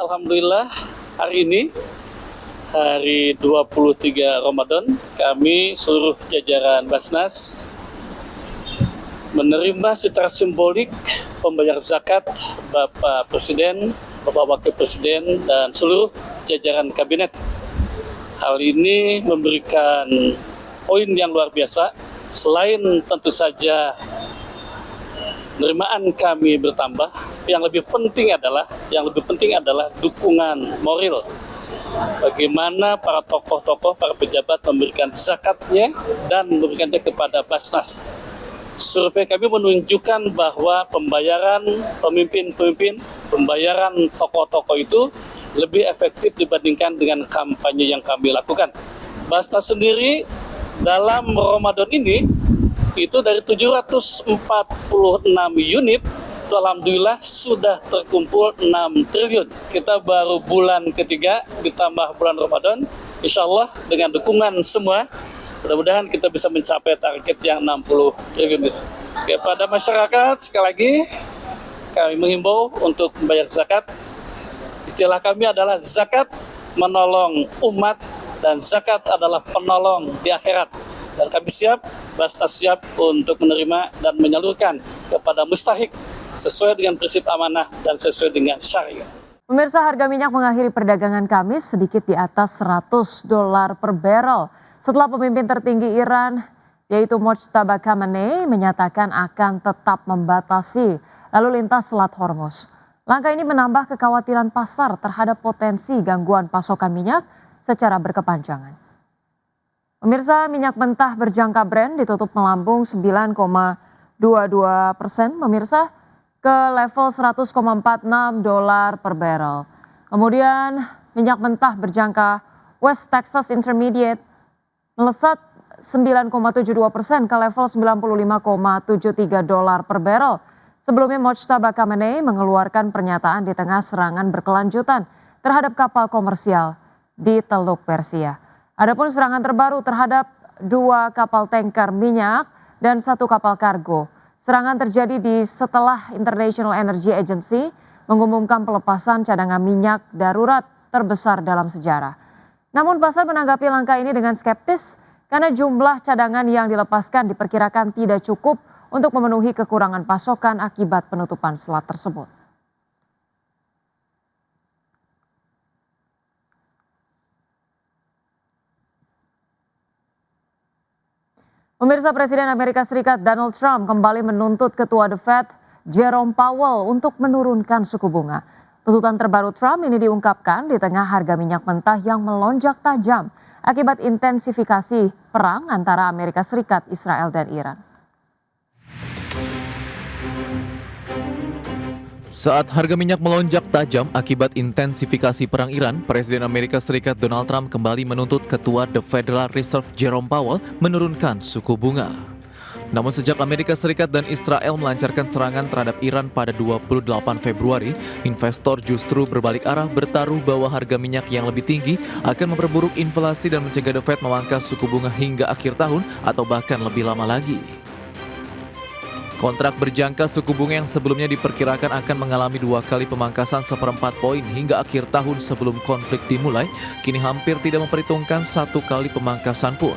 Alhamdulillah hari ini, hari 23 Ramadan, kami seluruh jajaran Basnas menerima secara simbolik pembayar zakat Bapak Presiden, Bapak Wakil Presiden, dan seluruh jajaran kabinet. Hal ini memberikan poin yang luar biasa, selain tentu saja penerimaan kami bertambah, yang lebih penting adalah dukungan moral. Bagaimana para tokoh-tokoh, para pejabat memberikan zakatnya dan memberikannya kepada Basnas. Survei kami menunjukkan bahwa pembayaran pemimpin-pemimpin, pembayaran tokoh-tokoh itu lebih efektif dibandingkan dengan kampanye yang kami lakukan. Basnas sendiri dalam Ramadan ini itu dari 746 unit, itu alhamdulillah sudah terkumpul 6 triliun. Kita baru bulan ketiga ditambah bulan Ramadan, insya Allah dengan dukungan semua, mudah-mudahan kita bisa mencapai target yang 60 triliun itu. Kepada masyarakat, sekali lagi kami menghimbau untuk membayar zakat. Istilah kami adalah zakat menolong umat dan zakat adalah penolong di akhirat. Dan kami siap, Basnas siap untuk menerima dan menyalurkan kepada mustahik sesuai dengan prinsip amanah dan sesuai dengan syariat. Pemirsa, harga minyak mengakhiri perdagangan Kamis sedikit di atas $100 per barrel setelah pemimpin tertinggi Iran yaitu Mojtaba Khamenei menyatakan akan tetap membatasi lalu lintas Selat Hormuz. Langkah ini menambah kekhawatiran pasar terhadap potensi gangguan pasokan minyak secara berkepanjangan. Pemirsa, minyak mentah berjangka Brent ditutup melambung 9,22%, pemirsa, ke level $100,46 per barrel. Kemudian minyak mentah berjangka West Texas Intermediate melesat 9,72% ke level $95,73 per barrel. Sebelumnya Mojtaba Khamenei mengeluarkan pernyataan di tengah serangan berkelanjutan terhadap kapal komersial di Teluk Persia. Adapun serangan terbaru terhadap 2 kapal tanker minyak dan 1 kapal kargo. Serangan terjadi setelah International Energy Agency mengumumkan pelepasan cadangan minyak darurat terbesar dalam sejarah. Namun pasar menanggapi langkah ini dengan skeptis karena jumlah cadangan yang dilepaskan diperkirakan tidak cukup untuk memenuhi kekurangan pasokan akibat penutupan selat tersebut. Pemirsa, Presiden Amerika Serikat Donald Trump kembali menuntut Ketua The Fed Jerome Powell untuk menurunkan suku bunga. Tuntutan terbaru Trump ini diungkapkan di tengah harga minyak mentah yang melonjak tajam akibat intensifikasi perang antara Amerika Serikat, Israel, dan Iran. Saat harga minyak melonjak tajam akibat intensifikasi perang Iran, Presiden Amerika Serikat Donald Trump kembali menuntut Ketua The Federal Reserve Jerome Powell menurunkan suku bunga. Namun sejak Amerika Serikat dan Israel melancarkan serangan terhadap Iran pada 28 Februari, investor justru berbalik arah bertaruh bahwa harga minyak yang lebih tinggi akan memperburuk inflasi dan mencegah The Fed memangkas suku bunga hingga akhir tahun atau bahkan lebih lama lagi. Kontrak berjangka suku bunga yang sebelumnya diperkirakan akan mengalami 2 kali pemangkasan 1/4 poin hingga akhir tahun sebelum konflik dimulai, kini hampir tidak memperhitungkan 1 kali pemangkasan pun.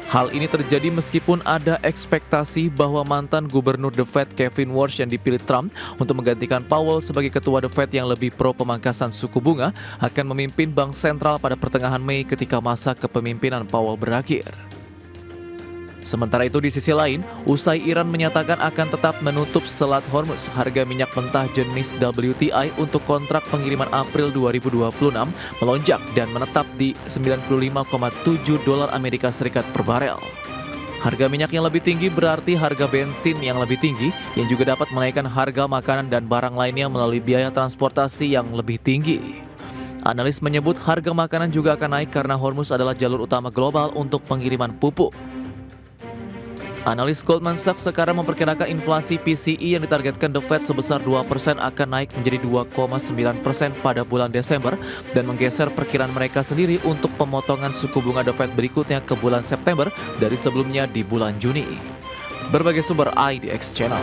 Hal ini terjadi meskipun ada ekspektasi bahwa mantan gubernur The Fed Kevin Warsh yang dipilih Trump untuk menggantikan Powell sebagai ketua The Fed yang lebih pro pemangkasan suku bunga akan memimpin bank sentral pada pertengahan Mei ketika masa kepemimpinan Powell berakhir. Sementara itu di sisi lain, usai Iran menyatakan akan tetap menutup Selat Hormuz, harga minyak mentah jenis WTI untuk kontrak pengiriman April 2026 melonjak dan menetap di $95,7 Amerika Serikat per barel. Harga minyak yang lebih tinggi berarti harga bensin yang lebih tinggi yang juga dapat menaikkan harga makanan dan barang lainnya melalui biaya transportasi yang lebih tinggi. Analis menyebut harga makanan juga akan naik karena Hormuz adalah jalur utama global untuk pengiriman pupuk. Analis Goldman Sachs sekarang memperkirakan inflasi PCE yang ditargetkan The Fed sebesar 2% akan naik menjadi 2,9% pada bulan Desember dan menggeser perkiraan mereka sendiri untuk pemotongan suku bunga The Fed berikutnya ke bulan September dari sebelumnya di bulan Juni. Berbagai sumber IDX Channel.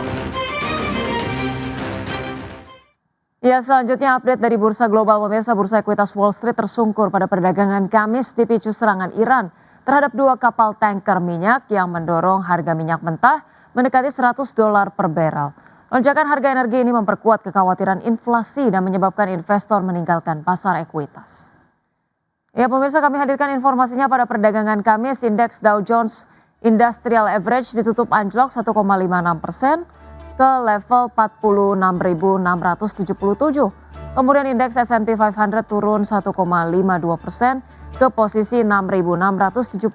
Ya, Ya, selanjutnya update dari Bursa Global. Pemirsa, Bursa Ekuitas Wall Street tersungkur pada perdagangan Kamis dipicu serangan Iran terhadap 2 kapal tanker minyak yang mendorong harga minyak mentah mendekati $100 per barrel. Lonjakan harga energi ini memperkuat kekhawatiran inflasi dan menyebabkan investor meninggalkan pasar ekuitas. Ya, pemirsa, kami hadirkan informasinya pada perdagangan Kamis. Indeks Dow Jones Industrial Average ditutup anjlok 1,56% ke level 46.677. Kemudian indeks S&P 500 turun 1,52% ke posisi 6.672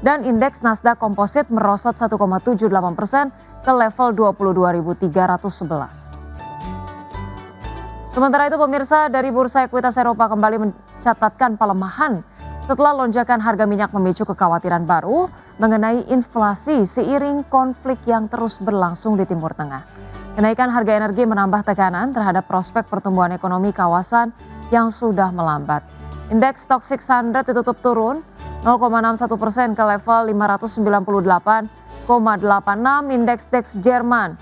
dan indeks Nasdaq Composite merosot 1,78% ke level 22.311. Sementara itu pemirsa, dari Bursa Ekuitas Eropa kembali mencatatkan pelemahan setelah lonjakan harga minyak memicu kekhawatiran baru mengenai inflasi seiring konflik yang terus berlangsung di Timur Tengah. Kenaikan harga energi menambah tekanan terhadap prospek pertumbuhan ekonomi kawasan yang sudah melambat. Indeks Stoxx 600 ditutup turun 0,61% ke level 598,86. Indeks DAX Jerman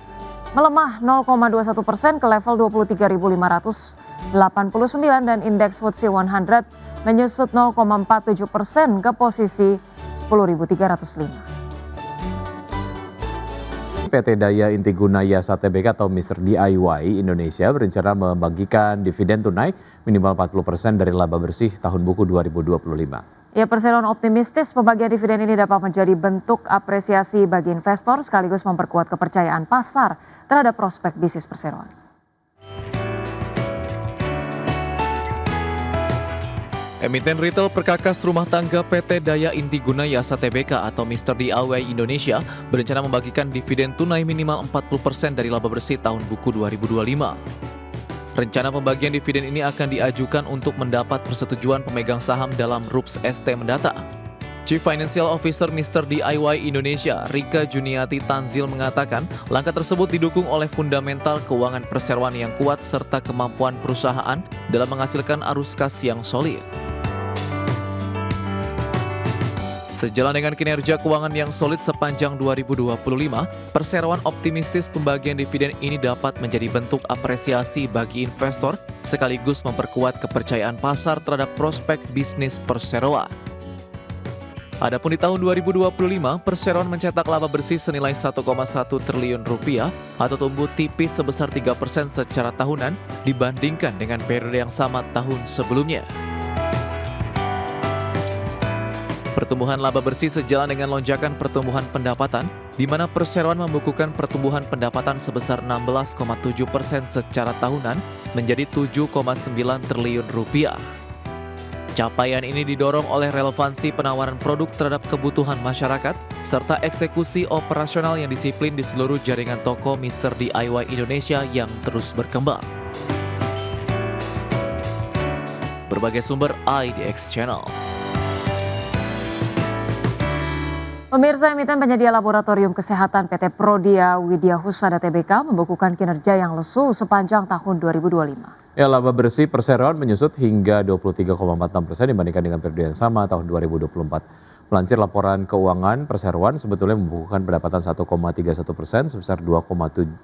melemah 0,21% ke level 23.589 dan indeks FTSE 100 menyusut 0,47% ke posisi 10.305. PT Daya Intiguna Yasa Tbk atau Mr. DIY Indonesia berencana membagikan dividen tunai minimal 40% dari laba bersih tahun buku 2025. Ya, Perseroan optimistis pembagian dividen ini dapat menjadi bentuk apresiasi bagi investor sekaligus memperkuat kepercayaan pasar terhadap prospek bisnis Perseroan. Emiten retail perkakas rumah tangga PT Daya Intiguna Yasa Tbk atau Mr. DIY Indonesia berencana membagikan dividen tunai minimal 40% dari laba bersih tahun buku 2025. Rencana pembagian dividen ini akan diajukan untuk mendapat persetujuan pemegang saham dalam RUPS ST mendatang. Chief Financial Officer Mr. DIY Indonesia, Rika Juniati Tanzil mengatakan, langkah tersebut didukung oleh fundamental keuangan perseroan yang kuat serta kemampuan perusahaan dalam menghasilkan arus kas yang solid. Sejalan dengan kinerja keuangan yang solid sepanjang 2025, Perseroan optimistis pembagian dividen ini dapat menjadi bentuk apresiasi bagi investor sekaligus memperkuat kepercayaan pasar terhadap prospek bisnis Perseroan. Adapun di tahun 2025, Perseroan mencetak laba bersih senilai 1,1 triliun rupiah atau tumbuh tipis sebesar 3% secara tahunan dibandingkan dengan periode yang sama tahun sebelumnya. Pertumbuhan laba bersih sejalan dengan lonjakan pertumbuhan pendapatan, di mana Perseroan membukukan pertumbuhan pendapatan sebesar 16,7% secara tahunan menjadi 7,9 triliun rupiah. Capaian ini didorong oleh relevansi penawaran produk terhadap kebutuhan masyarakat, serta eksekusi operasional yang disiplin di seluruh jaringan toko Mr. DIY Indonesia yang terus berkembang. Berbagai sumber IDX Channel. Pemirsa, emiten penyedia laboratorium kesehatan PT Prodia Widya Husada Tbk membukukan kinerja yang lesu sepanjang tahun 2025. Ya, laba bersih Perseroan menyusut hingga 23,46% dibandingkan dengan periode yang sama tahun 2024. Melansir laporan keuangan, Perseroan sebetulnya membukukan pendapatan 1,31% sebesar 2,28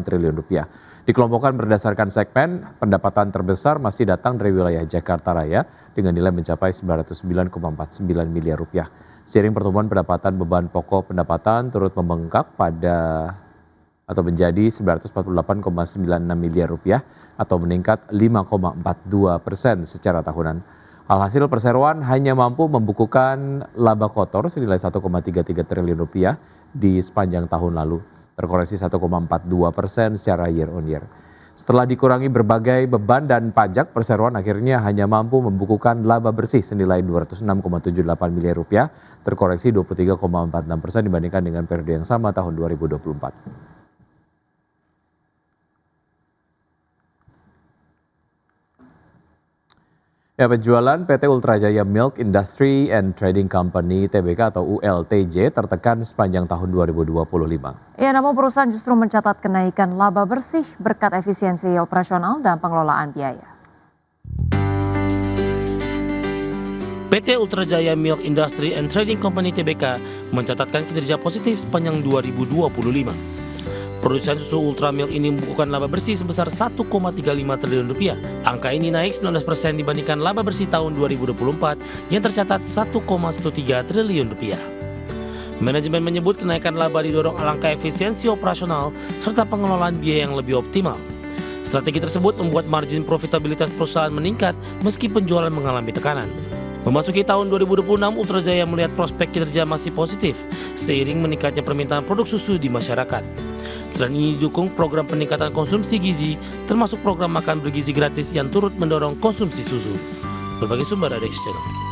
triliun rupiah. Dikelompokkan berdasarkan segmen, pendapatan terbesar masih datang dari wilayah Jakarta Raya dengan nilai mencapai 909,49 miliar rupiah. Seiring pertumbuhan pendapatan, beban pokok pendapatan turut membengkak atau menjadi 948,96 miliar rupiah atau meningkat 5,42% secara tahunan. Alhasil Perseroan hanya mampu membukukan laba kotor senilai 1,33 triliun rupiah di sepanjang tahun lalu, terkoreksi 1,42% secara year on year. Setelah dikurangi berbagai beban dan pajak, Perseroan akhirnya hanya mampu membukukan laba bersih senilai 206,78 miliar rupiah, terkoreksi 23,46% dibandingkan dengan periode yang sama tahun 2024. Ya, penjualan PT Ultrajaya Milk Industry and Trading Company Tbk atau ULTJ tertekan sepanjang tahun 2025. Ya, namun perusahaan justru mencatat kenaikan laba bersih berkat efisiensi operasional dan pengelolaan biaya. PT Ultrajaya Milk Industry and Trading Company Tbk mencatatkan kinerja positif sepanjang 2025. Produsen susu Ultra Milk ini membukukan laba bersih sebesar 1,35 triliun rupiah. Angka ini naik 19% dibandingkan laba bersih tahun 2024 yang tercatat 1,13 triliun rupiah. Manajemen menyebut kenaikan laba didorong langkah efisiensi operasional serta pengelolaan biaya yang lebih optimal. Strategi tersebut membuat margin profitabilitas perusahaan meningkat meski penjualan mengalami tekanan. Memasuki tahun 2026, Ultra Jaya melihat prospek kinerja masih positif seiring meningkatnya permintaan produk susu di masyarakat. Tren ini didukung program peningkatan konsumsi gizi, termasuk program makan bergizi gratis yang turut mendorong konsumsi susu. Berbagai sumber ada di Channel.